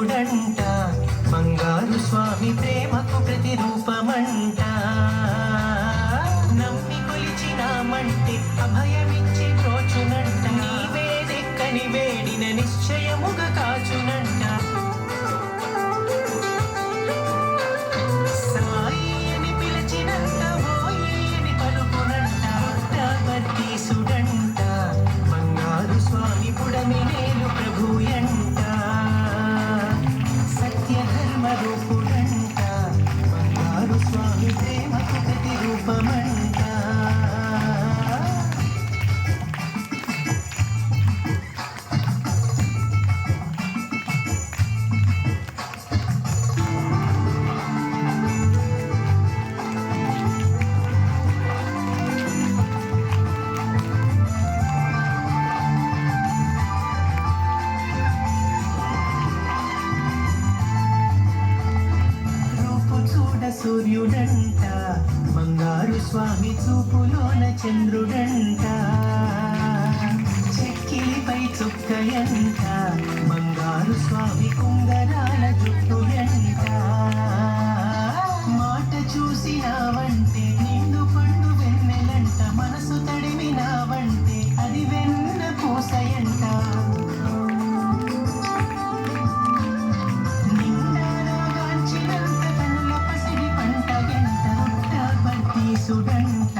సుడంట బంగారు స్వామి ప్రేమకు ప్రతిరూపమంట నమ్మి కొలిచినామంటే అభయమిచ్చి బ్రోచునంట నీవే దిక్కని వేడిన నిశ్చయముగా కాచునంట సాయి అని పిలిచినంత ఓయి అని పలుకునంట పుట్టపర్తి సుడంట బంగారు స్వామి పుడమి నేలు ప్రభుయంట సత్యధర్మ రూపుడంట బంగారు స్వామి ప్రేమకు ప్రతిరూపమంట సూర్యుడంట బంగారు స్వామి చూపులోన చంద్రుడంట చెక్కిలిపై చుక్కయంట బంగారు స్వామి కుంగరాల జుట్టుయంట మాట చూసినావంటే నిండు పండు వెన్నెలంట మనసు తడిమినావంటే అది వెన్న పూసయంట సుడంట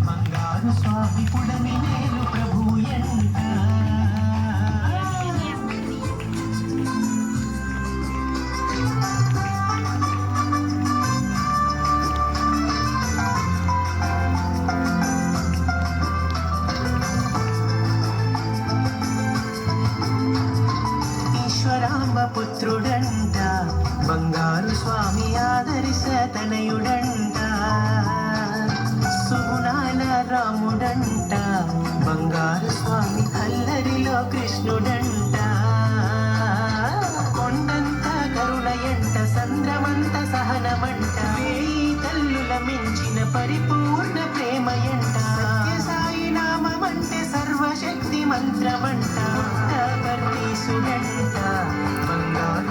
బంగారు స్వామి పుడమి నేలు ప్రభుయంట ఈశ్వరాంబ పుత్రుడంట బంగారు స్వామి ఆదర్శ తనయుడంట సుగుణాల రాముడంట బంగారు స్వామి అల్లరిలో కృష్ణుడంట కొండంత కరుణయంట సంద్రమంత సహనమంట వేయి తల్లుల మించిన పరిపూర్ణ ప్రేమయంట సత్యసాయి నామమంటే సర్వశక్తి మంత్రమంట పుట్టపర్తి సుడంట బంగారు